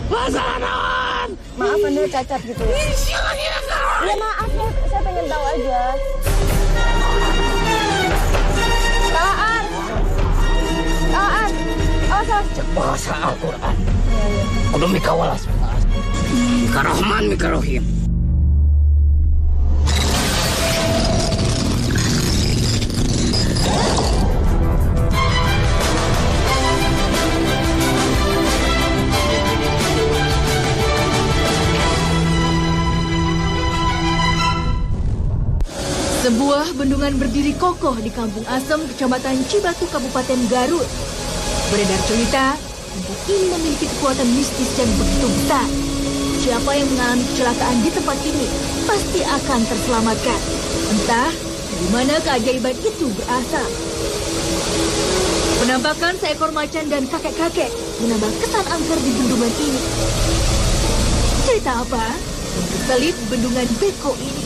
Pasaran. Maaf, Anda cacat gitu ya? Ya maaf ya, saya pengen tahu aja. Kalaan. Kalaan. Oh, salah. Bahasa Al-Quran. Kudu mikawalas. Mika Rahman, Mika Rahim. Sebuah bendungan berdiri kokoh di Kampung Asem, Kecamatan Cibatu, Kabupaten Garut. Beredar cerita, tempat ini memiliki kekuatan mistis yang begitu besar. Siapa yang mengalami kecelakaan di tempat ini pasti akan terselamatkan. Entah dari mana keajaiban itu berasal. Penampakan seekor macan dan kakek-kakek menambah kesan angker di bendungan ini. Cerita apa yang terselip bendungan Beko ini?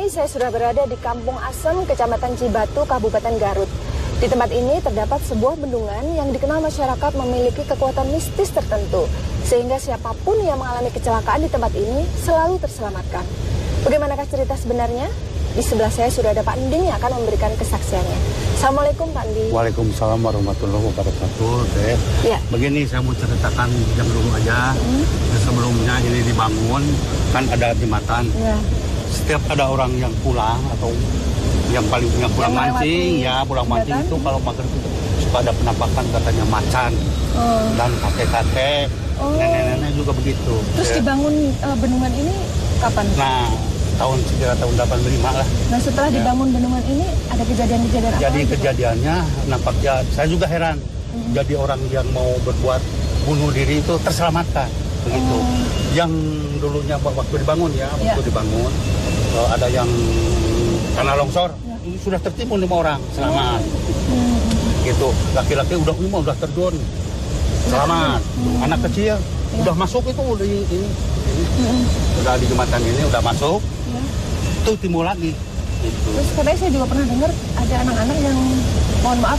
Saya sudah berada di Kampung Asem, Kecamatan Cibatu, Kabupaten Garut. Di tempat ini terdapat sebuah bendungan yang dikenal masyarakat memiliki kekuatan mistis tertentu, sehingga siapapun yang mengalami kecelakaan di tempat ini selalu terselamatkan. Bagaimanakah cerita sebenarnya? Di sebelah saya sudah ada Pak Ending yang akan memberikan kesaksiannya. Assalamualaikum Pak Ending. Waalaikumsalam warahmatullahi wabarakatuh. Ya. Begini saya mau ceritakan yang dulu aja. Sebelumnya ini dibangun, kan ada jembatan. Ya. Setiap ada orang yang pulang atau yang paling punya pulang mancing, ya pulang mancing itu kalau maghrib itu suka ada penampakan katanya macan dan kakek-kakek, nenek-nenek juga begitu. Terus dibangun bendungan ini kapan? Nah, tahun 85 lah. Nah, setelah dibangun bendungan ini ada kejadian-kejadian apa? Jadi kejadiannya nampaknya saya juga heran. Jadi orang yang mau berbuat bunuh diri itu terselamatkan begitu. Yang dulunya waktu dibangun waktu dibangun ada yang tanah longsor sudah tertimbun 5 orang selamat. Gitu. Laki-laki udah terjun selamat. Anak kecil udah masuk itu udah di jembatan ini udah masuk. Itu timbul lagi. Gitu. Terus katanya saya juga pernah dengar ada anak-anak yang mohon maaf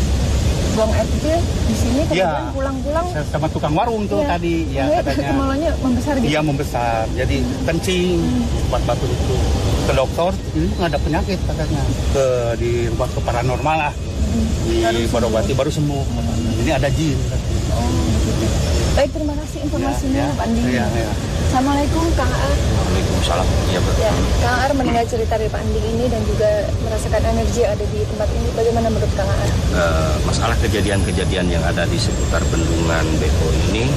buang air kecil di sini kemudian pulang-pulang sama tukang warung tuh tadi katanya kemauannya membesar gitu. Iya membesar. Jadi kencing buat batu itu. Ke dokter ini nggak ada penyakit katanya. Di rumah ke paranormal lah. Di Bodobati baru sembuh. Ini ada jin. Baik, terima kasih informasinya Pak Andi. Ya. Assalamualaikum Kang Ar. Waalaikumsalam. Ya, Kang Ar mendengar cerita dari Pak Andi ini dan juga merasakan energi yang ada di tempat ini. Bagaimana menurut Kang Ar? Masalah kejadian-kejadian yang ada di seputar bendungan Beko ini,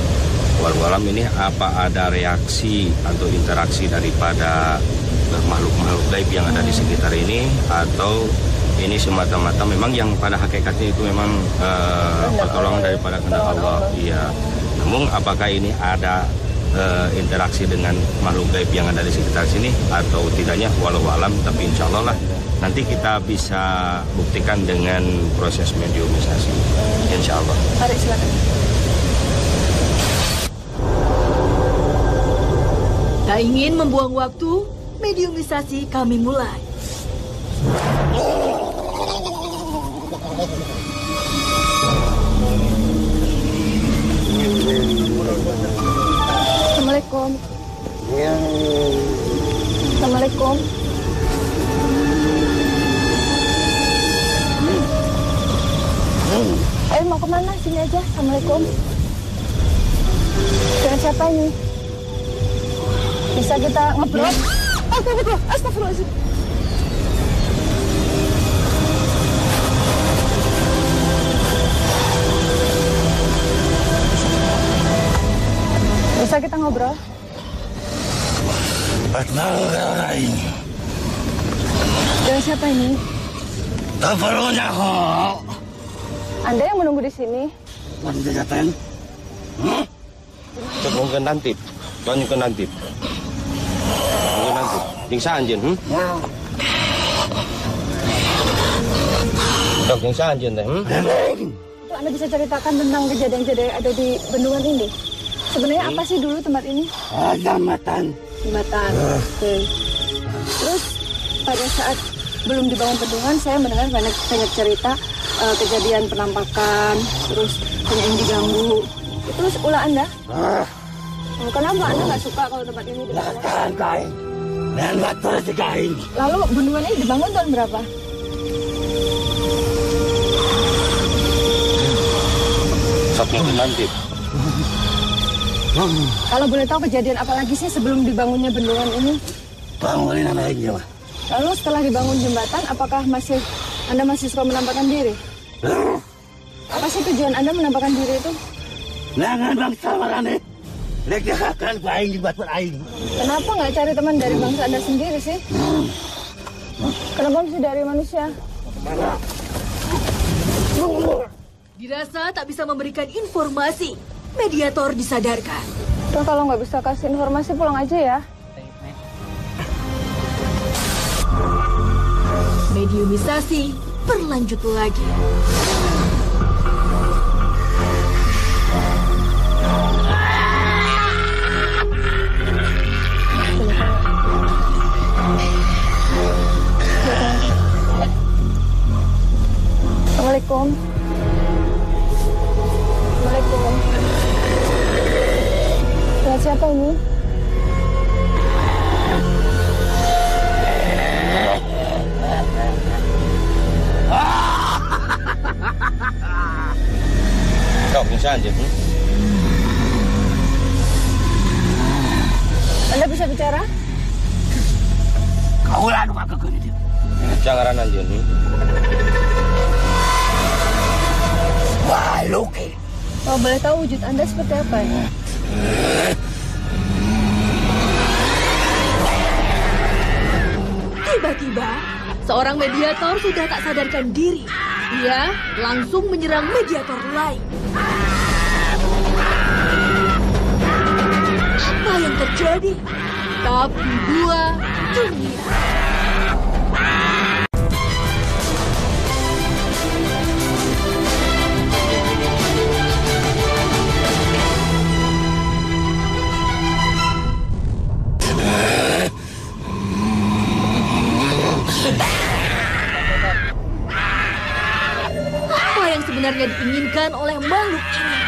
walau ini apa ada reaksi atau interaksi daripada makhluk-makhluk gaib yang ada di sekitar ini, atau ini semata-mata memang yang pada hakikatnya itu memang pertolongan daripada kehendak Allah. Iya. Namun apakah ini ada interaksi dengan makhluk gaib yang ada di sekitar sini atau tidaknya, walau alam, tapi insya Allah lah nanti kita bisa buktikan dengan proses mediumisasi. Insya Allah. Mari silakan. Tak ingin membuang waktu, mediumisasi kami mulai. Assalamualaikum. Assalamualaikum. Mau kemana? Sini aja. Assalamualaikum. Dengan siapa ini? Bisa kita ngobrol? Astagfirullahaladzim. Bisa kita ngobrol? Dengan siapa ini? Anda yang menunggu di sini? Cek ke nanti. Tuan ke nanti. Ke nanti. Ding sa anjen, Dok yang sanjun teh. Itu Anda bisa ceritakan tentang kejadian-kejadian ada di bendungan ini? Sebenarnya apa sih dulu tempat ini? Jambatan. Jembatan. Oke. Terus pada saat belum dibangun bendungan, saya mendengar banyak cerita kejadian penampakan, terus banyak yang diganggu. Itu ulah Anda? Kenapa Anda nggak suka kalau tempat ini dibangun? Kain. Dan batur si kain. Lalu bendungan ini dibangun tahun berapa? Nanti. Kalau boleh tahu kejadian apa lagi sih sebelum dibangunnya bendungan ini? Bangunin anak ini, Mas. Lalu setelah dibangun jembatan, apakah Anda masih suka menampakkan diri? Apa sih tujuan Anda menampakkan diri itu? Jangan bangsa marane. Lek akan ku aing buat aing. Kenapa nggak cari teman dari bangsa Anda sendiri sih? Kenapa mesti dari manusia? Dirasa tak bisa memberikan informasi, mediator disadarkan. Tuh, kalau nggak bisa kasih informasi pulang aja ya. Mediumisasi berlanjut lagi. Assalamualaikum. Assalamualaikum. Suara siapa ini? Dok yang sanjun. Anda bisa bicara? Kau lah lupa ke dia. Jangan anjun. Wah, Loki. Kalau boleh tahu wujud Anda seperti apa ya? Tiba-tiba, seorang mediator sudah tak sadarkan diri. Dia langsung menyerang mediator lain. Apa yang terjadi? Tapi dua dunia. Apa yang sebenarnya diinginkan oleh makhluk ini?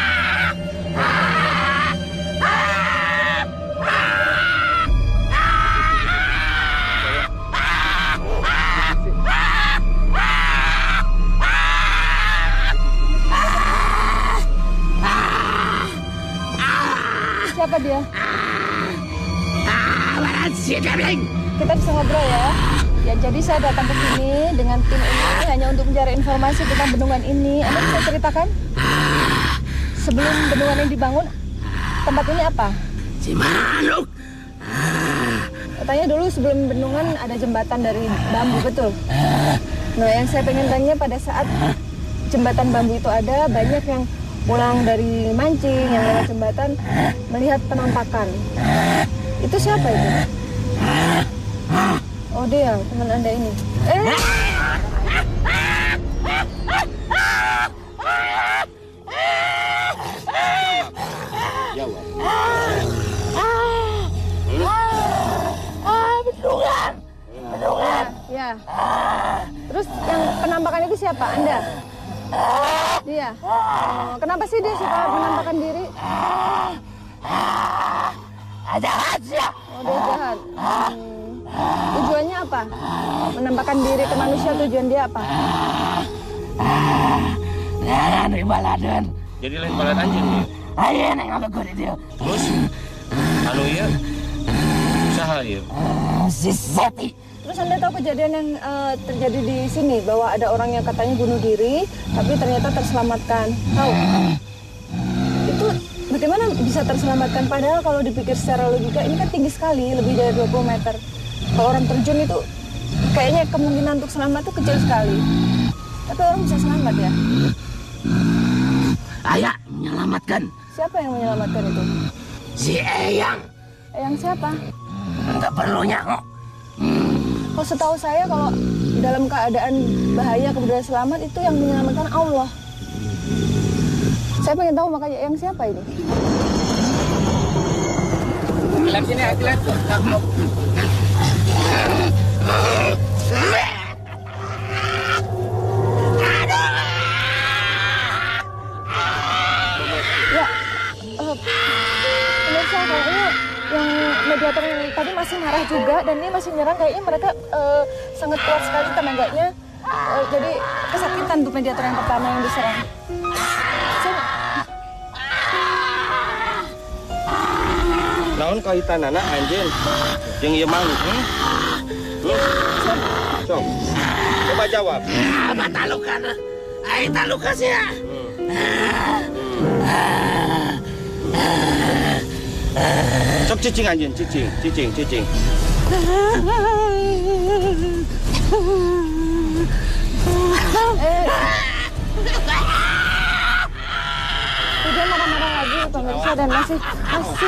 Siapa dia? Kita bisa ngobrol ya. Ya, jadi saya datang ke sini dengan tim ini hanya untuk mencari informasi tentang bendungan ini. Anda bisa ceritakan? Sebelum bendungan ini dibangun, tempat ini apa? Si Manuk. Katanya dulu sebelum bendungan ada jembatan dari bambu, betul? Nah, yang saya pengen tanya pada saat jembatan bambu itu ada, banyak yang pulang dari mancing, yang lewat jembatan, melihat penampakan. Itu siapa itu? Oh, dia, teman Anda ini. Bendungan. Ya. Terus yang penampakan itu siapa? Anda? Dia. Oh, kenapa sih dia suka menampakkan diri? Jahat ya. Oh, dia jahat. Tujuannya apa? Menampakkan diri ke manusia, tujuan dia apa? Nah, baladan. Jadi lain balat anjing nih. Ayo neng apa dia? Terus anu ya usaha ya. Si Seti. Terus Anda tahu kejadian yang terjadi di sini, bahwa ada orang yang katanya bunuh diri, tapi ternyata terselamatkan. Tahu? Itu bagaimana bisa terselamatkan? Padahal kalau dipikir secara logika, ini kan tinggi sekali, lebih dari 20 meter. Kalau orang terjun itu, kayaknya kemungkinan untuk selamat itu kecil sekali. Tapi orang bisa selamat ya? Ayah menyelamatkan. Siapa yang menyelamatkan itu? Si Eyang. Eyang siapa? Enggak perlunya kok. Kalau setahu saya kalau dalam keadaan bahaya kemudian selamat itu yang menyelamatkan Allah. Saya pengen tahu makanya yang siapa ini? Lihat sini, lihat. Ya, pemirsa kayaknya yang mediator yang tadi masih marah juga dan ini masih nyerang, kayaknya mereka sangat kuat sekali tenaganya. Jadi kesakitan tuh mediator yang pertama yang diserang. Naon kaitan anak anjing jeung ieu makhluk? Sok. Coba jawab. Apa talukan? Ai talukan sih ya. Sok cicing anjing, cicing. Udah marah-marah lagi pemirsa dan masih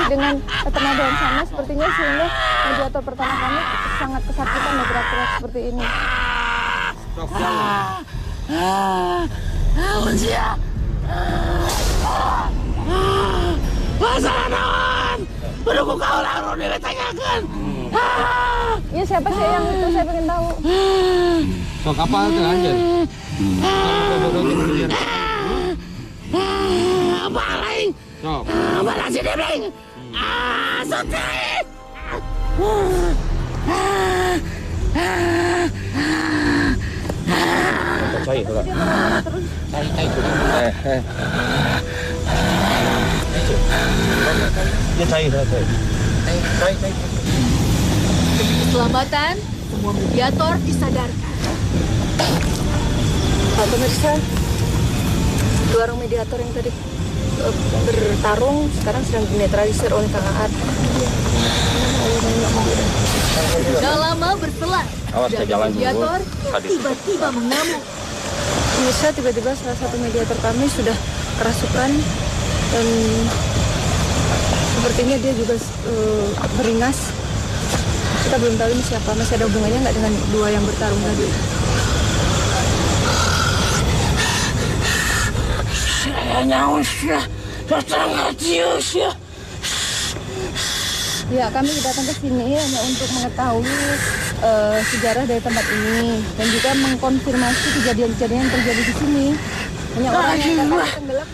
dengan tenaga yang sama sepertinya, sehingga mediator pertama kami sangat kesakitan dan teriak-teriak seperti ini. Usia. Masalah naon? Menunggu kau lalu ditanyakan. Ya siapa sih yang itu, saya pengen tahu. Sok apa tuh anjing? Baling. Sok. Balang si Debling. Sotri. Cai heula. Cai. Ya cai heula cai. Demi keselamatan, semua mediator disadarkan. Pak pemirsa, dua orang mediator yang tadi bertarung sekarang sedang dinetralisir oleh Kang Aat. Tidak lama berselang, Awas ke jalan dulu. mediator Hadis. tiba-tiba mengamuk. Pemirsa, tiba-tiba salah satu mediator kami sudah kerasukan dan sepertinya dia juga beringas. Kita belum tahu ini siapa, masih ada hubungannya nggak dengan dua yang bertarung tadi. Ya, kami datang ke sini hanya untuk mengetahui sejarah dari tempat ini dan juga mengkonfirmasi kejadian-kejadian yang terjadi di sini. Hanya orang yang katanya tenggelam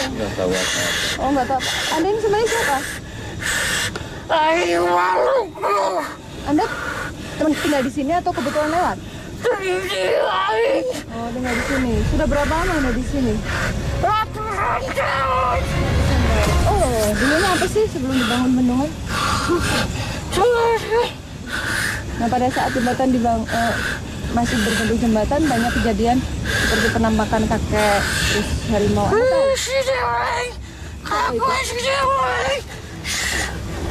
Enggak tahu apa. Oh, nggak tahu. Anda ini sebenarnya siapa? Anda teman tinggal di sini atau kebetulan lewat? Oh, tinggal di sini. Sudah berapa lama Anda di sini? Oh, dulunya apa sih sebelum dibangun bendungan? Nah, pada saat jembatan masih berbentuk jembatan, banyak kejadian seperti penampakan kakek, terus harimau.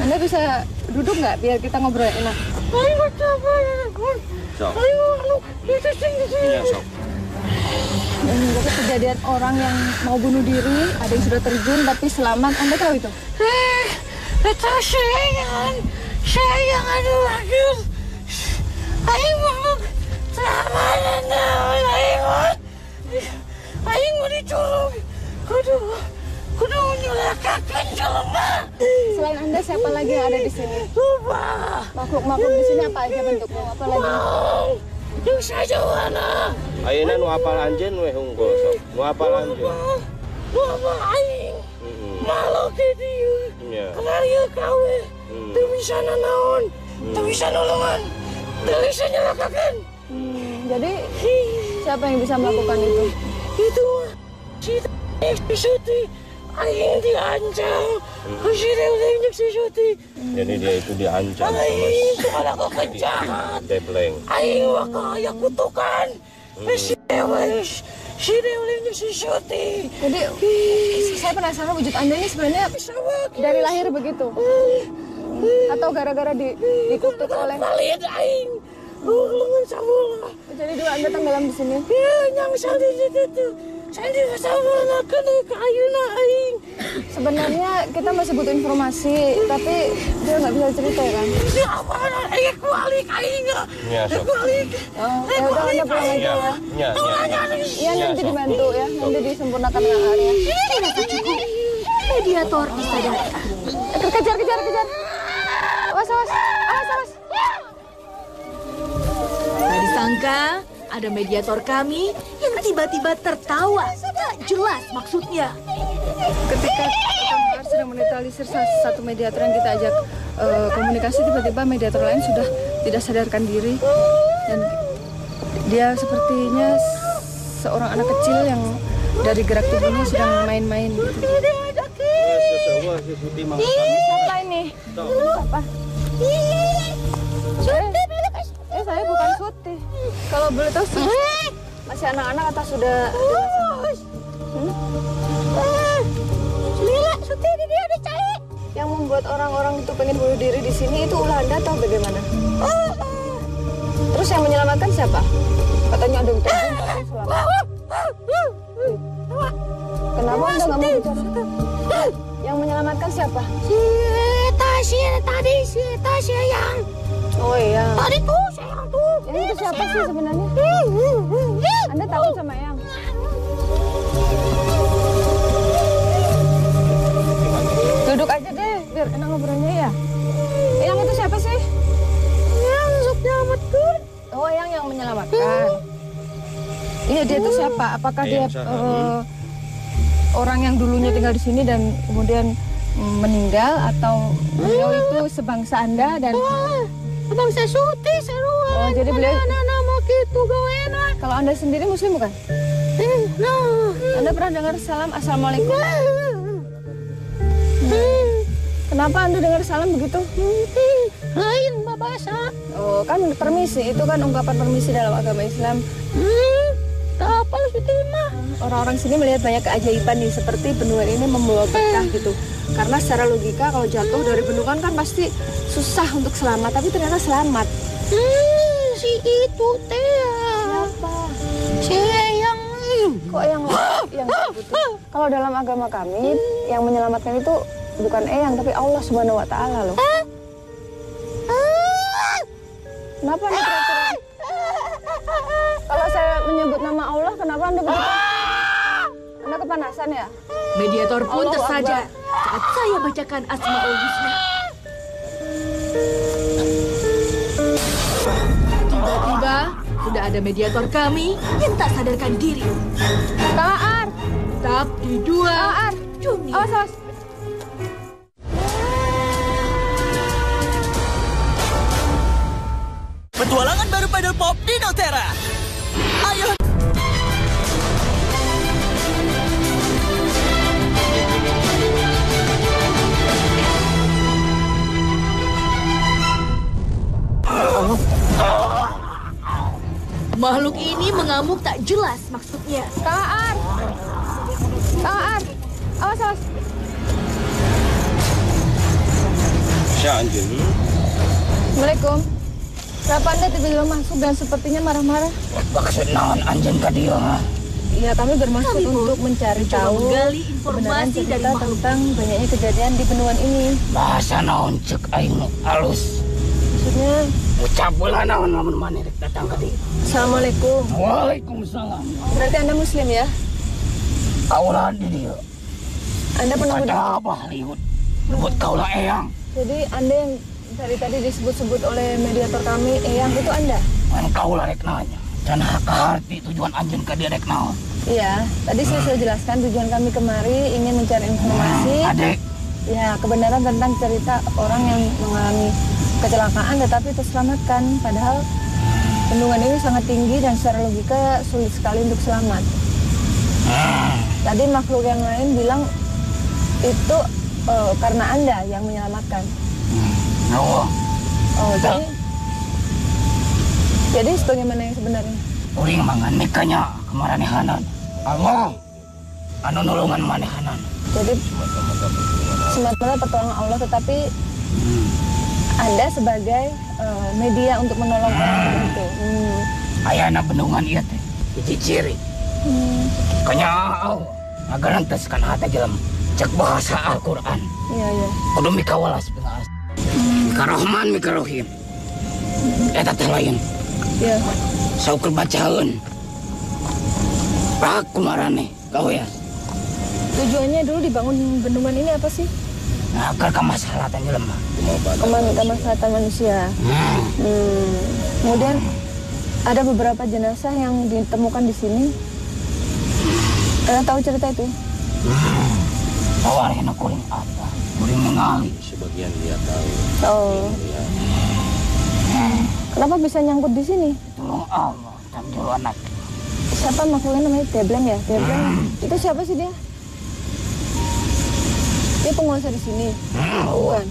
Anda bisa duduk nggak biar kita ngobrol enak? Sok. Iya, sok. Dan juga kejadian orang yang mau bunuh diri, ada yang sudah terjun tapi selamat. Anda tahu itu? Sayang, aduh. Aing mau Aing mau diculung. Kudu menyelakakan jelema. Selain Anda, siapa lagi yang ada di sini? Lupa. Makhluk-makhluk di sini apa aja bentuknya? Apa lagi? Yang saja wana. Ayeuna nu apal anjeun we hungkul sok. Nu apal anjeun. Lupa aing. Malu ke dieu. Nya. Kelarieu kawe. Teu bisa nanaon. Teu bisa nolongan. Teu bisa nyelakakan. Jadi siapa yang bisa melakukan itu? Itu si Suti. Aing diancam. Si Debleng si Suti. Jadi dia itu diancam sama Aing itu anak kejahat. Debleng. Aing wakaya kutukan. Si Debleng si Suti. Jadi saya penasaran wujud Anda ini sebenarnya dari lahir begitu? Atau gara-gara dikutuk oleh... Palit aing. Lengan sabola. Jadi dulu Anda tenggelam di sini? Ya, yang sandi di situ. Sandi sabola kena ke ayeuna aing. sebenarnya kita masih butuh informasi, tapi dia nggak bisa cerita ya kan? Siapa yang kualik aing? Ya, sok. Kualik. Oh, ya udah Anda pulang aja ya. Iya nanti dibantu ya, nanti disempurnakan laharnya. Mediator disadarkan. Kejar. Awas. Tak disangka ada mediator kami yang tiba-tiba tertawa. Tak jelas maksudnya. Ketika kita sedang menetralisir satu mediator yang kita ajak komunikasi, tiba-tiba mediator lain sudah tidak sadarkan diri dan dia sepertinya seorang anak kecil yang dari gerak tubuhnya sedang main-main gitu. Siapa ini? Siapa? Saya bukan Suti. Kalau boleh tahu masih anak-anak atau sudah dewasa? Suti dia dicari. Yang membuat orang-orang itu pengen bunuh diri di sini itu ulah Anda atau bagaimana? Terus yang menyelamatkan siapa? Katanya ada yang selamat. Kenapa Anda nggak mau bicara? Yang menyelamatkan siapa? Si Tasya yang. Oh iya. Tadi tuh saya tuh. Yang itu siapa sih sebenarnya? Anda takut sama Yang? Duduk aja deh, biar enak ngobrolnya ya. Yang itu siapa sih? Yang menyelamatkan. Oh, yang menyelamatkan. Iya, dia itu siapa? Apakah dia orang yang dulunya tinggal di sini dan kemudian meninggal, atau beliau itu sebangsa Anda dan Bangsa Suti sarua. Oh, jadi beliau mau gitu gawena. Kalau Anda sendiri Muslim bukan? Anda pernah dengar salam Assalamualaikum? Kenapa Anda dengar salam begitu? Lain bahasa. Oh, kan permisi, itu kan ungkapan permisi dalam agama Islam. Apa Suti mah? Orang-orang sini melihat banyak keajaiban nih, seperti bendungan ini membawa berkah gitu. Karena secara logika kalau jatuh dari bendungan kan pasti susah untuk selamat, tapi ternyata selamat. Si itu teh. Siapa? Si yang. Kok yang begitu? Kalau dalam agama kami, yang menyelamatkan itu bukan Eyang, tapi Allah Subhanahu wa Ta'ala loh. Kenapa Anda teriak-teriak? Kalau saya menyebut nama Allah, kenapa Anda begitu? Anda kepanasan ya? Mediator pun Allahu tersadar Akbar. saat saya bacakan Asmaul Husna. Tiba-tiba sudah ada mediator kami yang tak sadarkan diri. Kang Aar! Tapi dua Kang Aar! dunia. Awas! Petualangan baru Paddle Pop di Notera. Ayo. Makhluk ini mengamuk tak jelas maksudnya. Kang Aar! Kang Aar! Awas! Anjing. Assalamualaikum. Kenapa Anda tiba-tiba masuk dan sepertinya marah-marah? Maksud naon anjeun ka dieu mah? Iya, kami bermaksud Kami pun untuk mencari mencoba tahu menggali kebenaran informasi dari cerita makhluk. tentang banyaknya kejadian di bendungan ini. Bahasa naon ceuk aing nu alus. Maksudnya, Ucap bola naon lamun maneh rek datang ka dieu. Assalamualaikum. Waalaikumsalam. Berarti Anda Muslim ya? Aura di dieu. Anda pernah Ada apa liut? Lembut kaulah eyang. Jadi Anda yang dari tadi disebut-sebut oleh mediator kami, Eyang itu Anda? Mun kaulah rek nanya. Can hakarti tujuan anjeun ka dieu rek naon? Iya, tadi saya sudah jelaskan tujuan kami kemari ingin mencari informasi. Adek, Ya, kebenaran tentang cerita orang yang mengalami kecelakaan tetapi terselamatkan. Padahal bendungan ini sangat tinggi dan secara logika sulit sekali untuk selamat. Tadi makhluk yang lain bilang itu karena Anda yang menyelamatkan. no. Oh, jadi sebagaimana yang sebenarnya? Uring mangan mikanya kemaranehanan. Allah anu nulungan manehanan. Jadi semata-mata pertolongan Allah, tetapi Anda sebagai media untuk menolong orang itu. Ayana bendungan ieu teh hiji ciri. Kanya agar teu kana hata jelema cek bahasa Al-Quran. Iya, iya. Kudu mikawalas belas. Mika Rahman, Mika Rahim. Eta teh lain. Iya. Saukur bacaan. Rak kumarane gawean. Tujuannya dulu dibangun bendungan ini apa sih? Nah, ke kemaslahatan jelema. Kemaslahatan manusia. Kemudian ada beberapa jenazah yang ditemukan di sini. Kalian tahu cerita itu? Awalnya kuring apa? Kuring mengali. Sebagian dia tahu. Oh. Kenapa bisa nyangkut di sini? Tolong Allah, dan dulu anak. Siapa makhluknya namanya Debleng ya? Debleng. Itu siapa sih dia? Dia penguasa di sini. Bukan.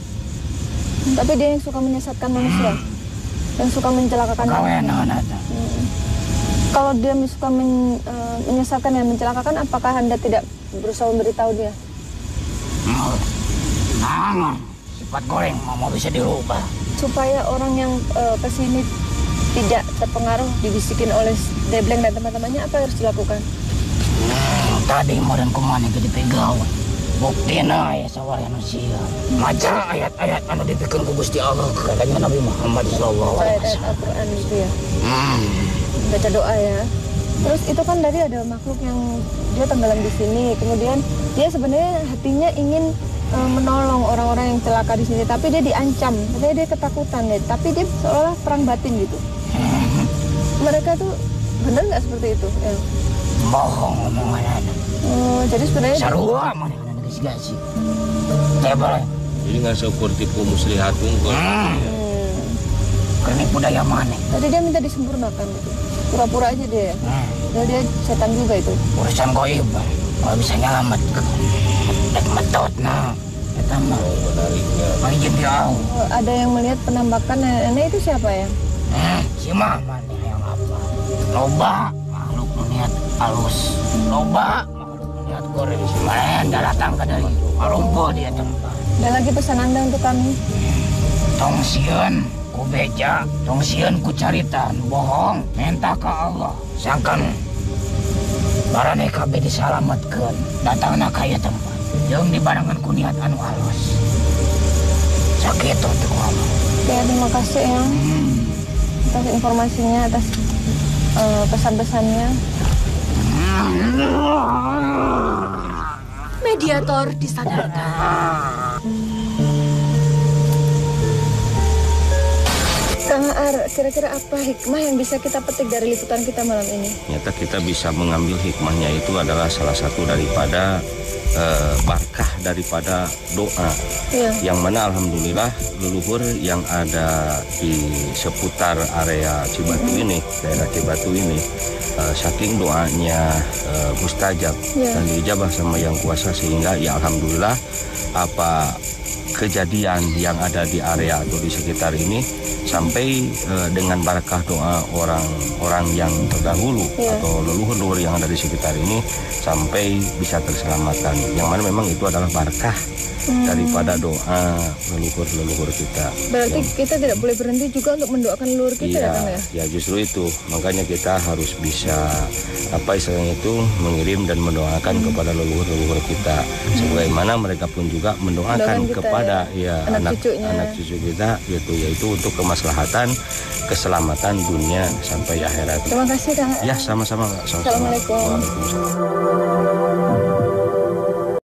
Tapi dia yang suka menyesatkan manusia. Yang suka mencelakakan manusia. Kalau dia suka menyesatkan dan mencelakakan, apakah Anda tidak berusaha memberitahu dia? Nah, sifat goreng mau bisa dirubah. Supaya orang yang kesini tidak terpengaruh dibisikin oleh Debleng dan teman-temannya, apa yang harus dilakukan? Tadi modern kemana jadi pegawan. Buktina ya sawari manusia. Maca ayat-ayat anu dibikin ku Gusti Allah katanya Nabi Muhammad sallallahu alaihi wasallam. Ayat Al-Qur'an itu ya. Baca doa ya. Terus itu kan tadi ada makhluk yang dia tenggelam di sini. Kemudian dia sebenarnya hatinya ingin menolong orang-orang yang celaka di sini, tapi dia diancam. Katanya dia ketakutan ya. Tapi dia seolah perang batin gitu. Mereka tuh benar nggak seperti itu? Ya. Bohong omongan. Oh, jadi sebenarnya sarua mana sih. Tebal. Jadi nggak seperti muslihat unggul. Karena budaya mana? Tadi dia minta disempurnakan gitu. Pura-pura aja dia. Dan dia setan juga itu. Urusan goib. Kalau bisa nyelamat. Dan metode nah. Kita mau menariknya. izin dia. Ada yang melihat penampakan nenek itu siapa ya? Si mama nih yang apa? Loba makhluk melihat halus. Loba lihat goreng si mana datang ke dari Marumpo dia tempat. Ada lagi pesan Anda untuk kami? Tong sieun ku beja, tong sieun ku caritan, bohong, minta ke Allah. Sangkan barane kabeh disalametkeun, datangna ka ieu tempat. Jeung dibarengan ku niat anu halus. Sakitu tuh Allah. Ya, terima kasih ya. Atas informasinya, atas pesan-pesannya. Mediator disadarkan. Kang Ar, kira-kira apa hikmah yang bisa kita petik dari liputan kita malam ini? Ternyata kita bisa mengambil hikmahnya itu adalah salah satu daripada berkah daripada doa. Yang mana alhamdulillah leluhur yang ada di seputar area Cibatu ini, daerah Cibatu ini, saking doanya mustajab dan diijabah sama yang kuasa, sehingga ya alhamdulillah apa kejadian yang ada di area atau di sekitar ini sampai dengan barakah doa orang-orang yang terdahulu atau leluhur-leluhur yang ada di sekitar ini sampai bisa terselamatkan. Yang mana memang itu adalah barakah daripada doa leluhur-leluhur kita. Berarti kita tidak boleh berhenti juga untuk mendoakan leluhur kita ya, Kang ya? Ya justru itu. Makanya kita harus bisa apa istilahnya itu mengirim dan mendoakan kepada leluhur-leluhur kita. Sebagaimana mereka pun juga mendoakan kepada anak cucu kita yaitu untuk kemaslahatan keselamatan dunia sampai akhirat. Terima kasih Kang. Ya sama-sama. Assalamualaikum. Waalaikumsalam.